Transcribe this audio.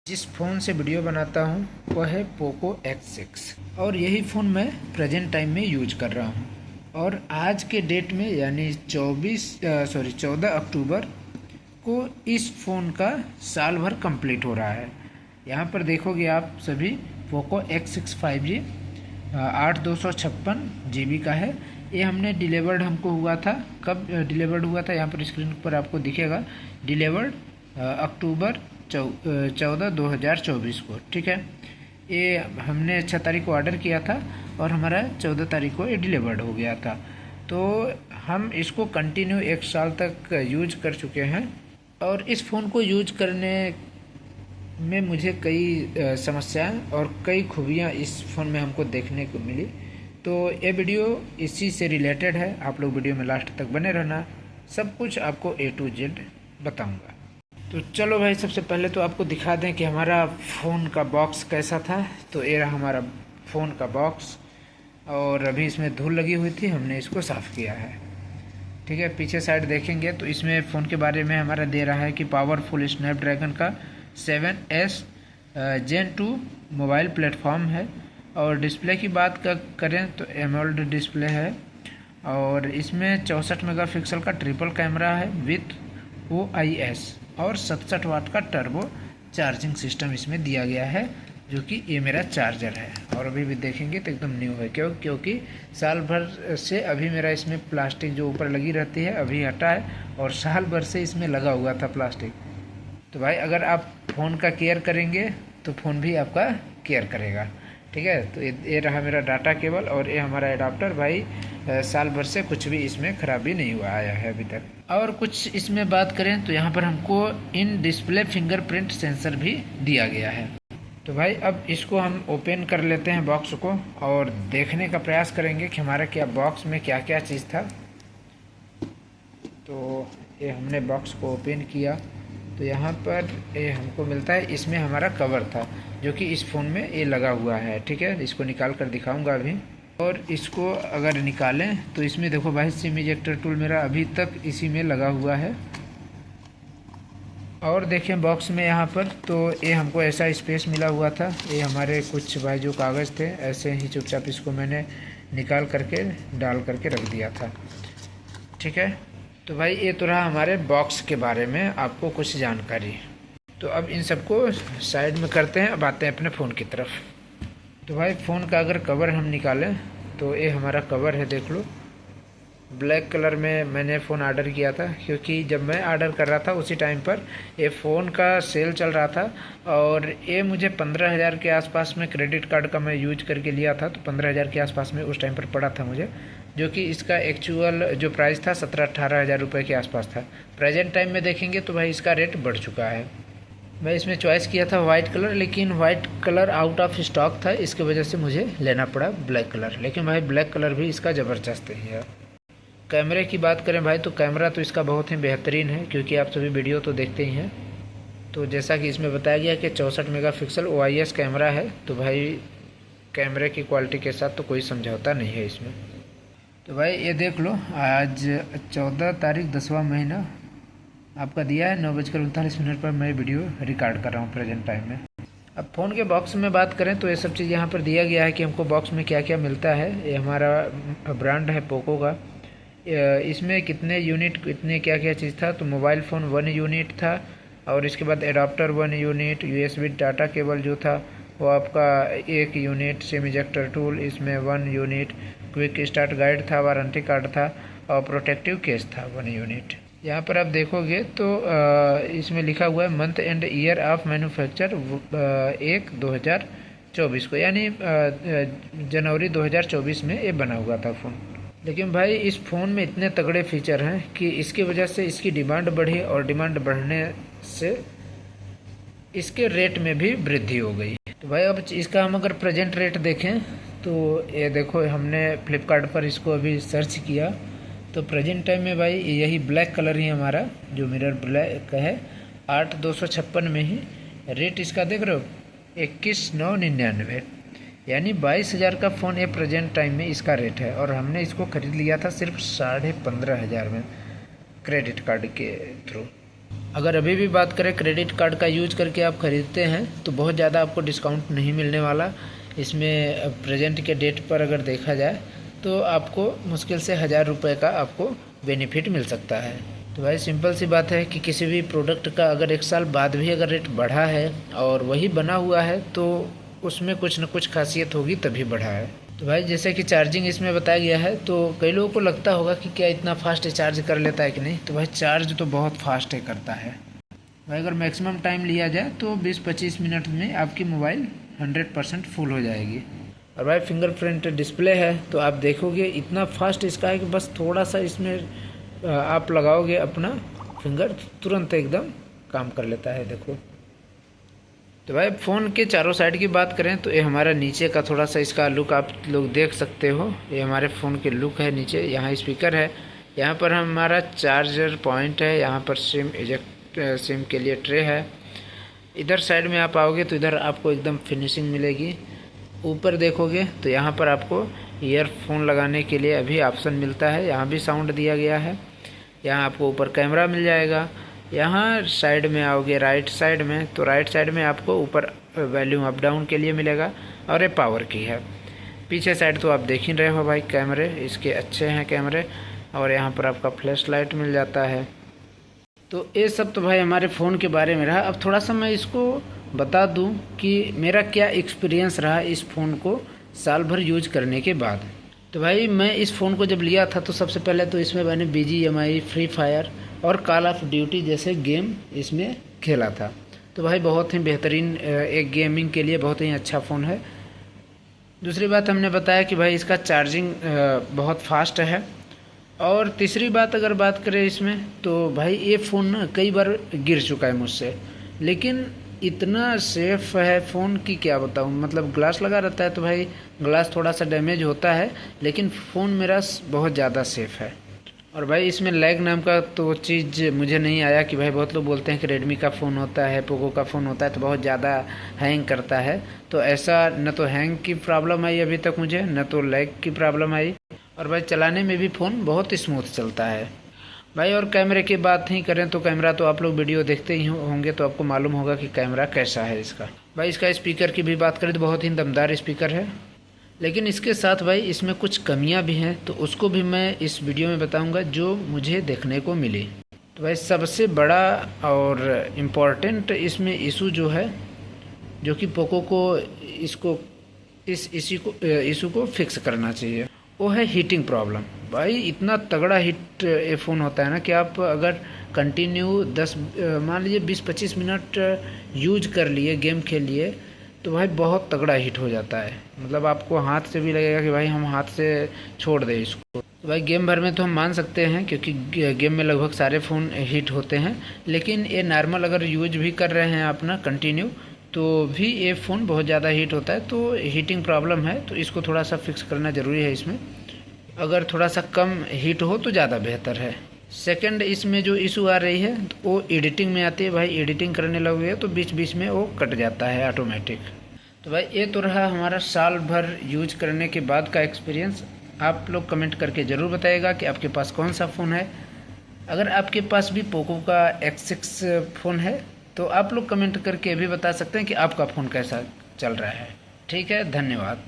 जिस फ़ोन से वीडियो बनाता हूँ वह है पोको X6 और यही फ़ोन मैं प्रेजेंट टाइम में यूज कर रहा हूँ। और आज के डेट में यानी 14 अक्टूबर को इस फ़ोन का साल भर कंप्लीट हो रहा है। यहाँ पर देखोगे आप सभी पोको X6 5G 8/256 GB का है। ये हमने डिलीवर्ड हमको हुआ था। कब डिलीवर्ड हुआ था यहाँ पर स्क्रीन पर आपको दिखेगा। डिलीवर्ड अक्टूबर 14 2024 को, ठीक है। ये हमने 6 तारीख को ऑर्डर किया था और हमारा 14 तारीख को ये डिलीवर्ड हो गया था। तो हम इसको कंटिन्यू 1 साल तक यूज कर चुके हैं और इस फ़ोन को यूज करने में मुझे कई समस्याएं और कई खूबियां इस फ़ोन में हमको देखने को मिली। तो ये वीडियो इसी से रिलेटेड है। आप लोग वीडियो में लास्ट तक बने रहना, सब कुछ आपको A to Z बताऊंगा। तो चलो भाई, सबसे पहले तो आपको दिखा दें कि हमारा फ़ोन का बॉक्स कैसा था। तो ये रहा हमारा फ़ोन का बॉक्स और अभी इसमें धूल लगी हुई थी, हमने इसको साफ़ किया है, ठीक है। पीछे साइड देखेंगे तो इसमें फ़ोन के बारे में हमारा दे रहा है कि पावरफुल स्नैपड्रैगन का 7S Gen 2 मोबाइल प्लेटफॉर्म है। और डिस्प्ले की बात करें तो एमोल्ड डिस्प्ले है और इसमें 64 मेगापिक्सल का ट्रिपल कैमरा है विथ OIS और 67 वाट का टर्बो चार्जिंग सिस्टम इसमें दिया गया है, जो कि ये मेरा चार्जर है। और अभी भी देखेंगे तो एकदम न्यू है, क्योंकि साल भर से अभी मेरा इसमें प्लास्टिक जो ऊपर लगी रहती है अभी हटा है और साल भर से इसमें लगा हुआ था प्लास्टिक। तो भाई अगर आप फ़ोन का केयर करेंगे तो फ़ोन भी आपका केयर करेगा, ठीक है। तो ये रहा मेरा डाटा केबल और ये हमारा एडाप्टर। भाई साल भर से कुछ भी इसमें ख़राबी नहीं हुआ आया है अभी तक। और कुछ इसमें बात करें तो यहाँ पर हमको इन डिस्प्ले फिंगरप्रिंट सेंसर भी दिया गया है। तो भाई अब इसको हम ओपन कर लेते हैं बॉक्स को और देखने का प्रयास करेंगे कि हमारा क्या बॉक्स में क्या क्या चीज़ था। तो ये हमने बॉक्स को ओपन किया तो यहाँ पर ये हमको मिलता है, इसमें हमारा कवर था जो कि इस फ़ोन में ये लगा हुआ है, ठीक है। इसको निकाल कर दिखाऊंगा अभी। और इसको अगर निकालें तो इसमें देखो भाई, सिम इजेक्टर टूल मेरा अभी तक इसी में लगा हुआ है। और देखें बॉक्स में यहाँ पर तो ये हमको ऐसा स्पेस मिला हुआ था। ये हमारे कुछ भाई जो कागज़ थे ऐसे ही चुपचाप इसको मैंने निकाल करके डाल करके रख दिया था, ठीक है। तो भाई ये तो रहा हमारे बॉक्स के बारे में आपको कुछ जानकारी। तो अब इन सबको साइड में करते हैं, अब आते हैं अपने फ़ोन की तरफ। तो भाई फ़ोन का अगर कवर हम निकालें तो ये हमारा कवर है, देख लो। ब्लैक कलर में मैंने फ़ोन ऑर्डर किया था, क्योंकि जब मैं ऑर्डर कर रहा था उसी टाइम पर ये फ़ोन का सेल चल रहा था और ये मुझे 15,000 के आसपास में क्रेडिट कार्ड का मैं यूज करके लिया था। तो 15,000 के आसपास में उस टाइम पर पड़ा था मुझे, जो कि इसका एक्चुअल जो प्राइस था 17-18 हज़ार रुपये के आसपास था। प्रेजेंट टाइम में देखेंगे तो भाई इसका रेट बढ़ चुका है। मैं इसमें चॉइस किया था वाइट कलर, लेकिन white colour out of stock था, इसकी वजह से मुझे लेना पड़ा ब्लैक कलर। लेकिन भाई ब्लैक कलर भी इसका ज़बरदस्त है। कैमरे की बात करें भाई तो कैमरा तो इसका बहुत ही बेहतरीन है, क्योंकि आप सभी वीडियो तो देखते ही हैं। तो जैसा कि इसमें बताया गया कि 64 मेगापिक्सल OIS कैमरा है। तो भाई कैमरे की क्वालिटी के साथ तो कोई समझौता नहीं है इसमें। तो भाई ये देख लो, आज 14 तारीख 10वां महीना आपका दिया है 9:39 पर मैं वीडियो रिकॉर्ड कर रहा हूँ प्रेजेंट टाइम में। अब फ़ोन के बॉक्स में बात करें तो ये सब चीज़ यहाँ पर दिया गया है कि हमको बॉक्स में क्या क्या मिलता है। ये हमारा ब्रांड है पोको का। इसमें कितने यूनिट, कितने क्या क्या चीज़ था। तो मोबाइल फ़ोन 1 यूनिट था और इसके बाद adapter 1 unit, USB data cable जो था वो आपका 1 यूनिट, सिम इजेक्टर टूल इसमें 1 यूनिट, क्विक स्टार्ट गाइड था, वारंटी कार्ड था और प्रोटेक्टिव केस था 1 यूनिट। यहाँ पर आप देखोगे तो इसमें लिखा हुआ है month and year of manufacture 1/2024 को, यानी जनवरी 2024 में ये बना हुआ था फ़ोन। लेकिन भाई इस फ़ोन में इतने तगड़े फीचर हैं कि इसकी वजह से इसकी डिमांड बढ़ी और डिमांड बढ़ने से इसके रेट में भी वृद्धि हो गई। तो भाई अब इसका हम अगर प्रेजेंट रेट देखें तो ये देखो, हमने फ्लिपकार्ट पर इसको अभी सर्च किया तो प्रेजेंट टाइम में भाई यही ब्लैक कलर ही हमारा जो मिरर ब्लैक है 8/256 में ही रेट इसका देख रहे हो 21,999, यानी 22,000 का फ़ोन ये प्रेजेंट टाइम में इसका रेट है। और हमने इसको ख़रीद लिया था सिर्फ 15,500 में क्रेडिट कार्ड के थ्रू। अगर अभी भी बात करें क्रेडिट कार्ड का यूज करके आप ख़रीदते हैं तो बहुत ज़्यादा आपको डिस्काउंट नहीं मिलने वाला। इसमें प्रेजेंट के डेट पर अगर देखा जाए तो आपको मुश्किल से 1000 रुपये का आपको बेनिफिट मिल सकता है। तो भाई सिंपल सी बात है कि किसी भी प्रोडक्ट का अगर 1 साल बाद भी अगर रेट बढ़ा है और वही बना हुआ है तो उसमें कुछ न कुछ खासियत होगी तभी बढ़ा है। तो भाई जैसे कि चार्जिंग इसमें बताया गया है तो कई लोगों को लगता होगा कि क्या इतना फास्ट चार्ज कर लेता है कि नहीं। तो भाई चार्ज तो बहुत फास्ट है करता है भाई। अगर मैक्सिमम टाइम लिया जाए तो 20-25 मिनट में आपकी मोबाइल 100% फुल हो जाएगी। और भाई फिंगरप्रिंट डिस्प्ले है तो आप देखोगे इतना फास्ट इसका है कि बस थोड़ा सा इसमें आप लगाओगे अपना फिंगर तुरंत एकदम काम कर लेता है। देखो तो भाई फ़ोन के चारों साइड की बात करें तो ये हमारा नीचे का थोड़ा सा इसका लुक आप लोग देख सकते हो। ये हमारे फ़ोन के लुक है नीचे। यहाँ स्पीकर है, यहाँ पर हमारा चार्जर पॉइंट है, यहाँ पर सिम के लिए ट्रे है। इधर साइड में आप आओगे तो इधर आपको एकदम फिनिशिंग मिलेगी। ऊपर देखोगे तो यहाँ पर आपको ईयरफोन लगाने के लिए अभी ऑप्शन मिलता है, यहाँ भी साउंड दिया गया है। यहाँ आपको ऊपर कैमरा मिल जाएगा। यहाँ साइड में आओगे राइट साइड में तो राइट साइड में आपको ऊपर वॉल्यूम अप डाउन के लिए मिलेगा और ये पावर की है। पीछे साइड तो आप देख ही रहे हो भाई, कैमरे इसके अच्छे हैं कैमरे। और यहाँ पर आपका फ्लैश लाइट मिल जाता है। तो ये सब तो भाई हमारे फ़ोन के बारे में रहा। अब थोड़ा सा मैं इसको बता दूं कि मेरा क्या एक्सपीरियंस रहा इस फ़ोन को साल भर यूज करने के बाद। तो भाई मैं इस फ़ोन को जब लिया था तो सबसे पहले तो इसमें मैंने BGMI, फ्री फायर और कॉल ऑफ ड्यूटी जैसे गेम इसमें खेला था। तो भाई बहुत ही बेहतरीन एक गेमिंग के लिए बहुत ही अच्छा फ़ोन है। दूसरी बात हमने बताया कि भाई इसका चार्जिंग बहुत फास्ट है। और तीसरी बात अगर बात करें इसमें तो भाई ये फ़ोन ना कई बार गिर चुका है मुझसे, लेकिन इतना सेफ़ है फ़ोन की क्या बताऊँ। मतलब ग्लास लगा रहता है तो भाई ग्लास थोड़ा सा डैमेज होता है, लेकिन फ़ोन मेरा बहुत ज़्यादा सेफ़ है। और भाई इसमें लैग नाम का तो चीज़ मुझे नहीं आया कि भाई बहुत लोग बोलते हैं कि रेडमी का फ़ोन होता है, पोको का फ़ोन होता है तो बहुत ज़्यादा हैंग करता है। तो ऐसा न तो हैंग की प्रॉब्लम आई अभी तक मुझे, न तो लैग की प्रॉब्लम आई। और भाई चलाने में भी फ़ोन बहुत स्मूथ चलता है भाई। और कैमरे की बात नहीं करें तो कैमरा तो आप लोग वीडियो देखते ही होंगे तो आपको मालूम होगा कि कैमरा कैसा है इसका। भाई इसका स्पीकर की भी बात करें तो बहुत ही दमदार स्पीकर है, लेकिन इसके साथ भाई इसमें कुछ कमियां भी हैं तो उसको भी मैं इस वीडियो में बताऊंगा जो मुझे देखने को मिली। तो भाई सबसे बड़ा और इम्पॉर्टेंट इसमें इशू जो है, जो कि पोको को इस इशू को फिक्स करना चाहिए, वो है हीटिंग प्रॉब्लम। भाई इतना तगड़ा हीट ये फ़ोन होता है ना कि आप अगर कंटिन्यू 10 मान लीजिए 20-25 मिनट यूज कर लिए, गेम खेल लिए, तो भाई बहुत तगड़ा हीट हो जाता है। मतलब आपको हाथ से भी लगेगा कि भाई हम हाथ से छोड़ दें इसको। तो भाई गेम भर में तो हम मान सकते हैं क्योंकि गेम में लगभग सारे फ़ोन हीट होते हैं, लेकिन ये नॉर्मल अगर यूज भी कर रहे हैं अपना कंटिन्यू तो भी ये फ़ोन बहुत ज़्यादा हीट होता है। तो हीटिंग प्रॉब्लम है तो इसको थोड़ा सा फिक्स करना ज़रूरी है। इसमें अगर थोड़ा सा कम हीट हो तो ज़्यादा बेहतर है। सेकंड इसमें जो इशू आ रही है वो एडिटिंग में आती है। भाई एडिटिंग करने लगे तो बीच बीच में वो कट जाता है ऑटोमेटिक। तो भाई ये तो रहा हमारा साल भर यूज करने के बाद का एक्सपीरियंस। आप लोग कमेंट करके ज़रूर बताइएगा कि आपके पास कौन सा फ़ोन है। अगर आपके पास भी पोको का X6 फ़ोन है तो आप लोग कमेंट करके भी बता सकते हैं कि आपका फ़ोन कैसा चल रहा है। ठीक है, धन्यवाद।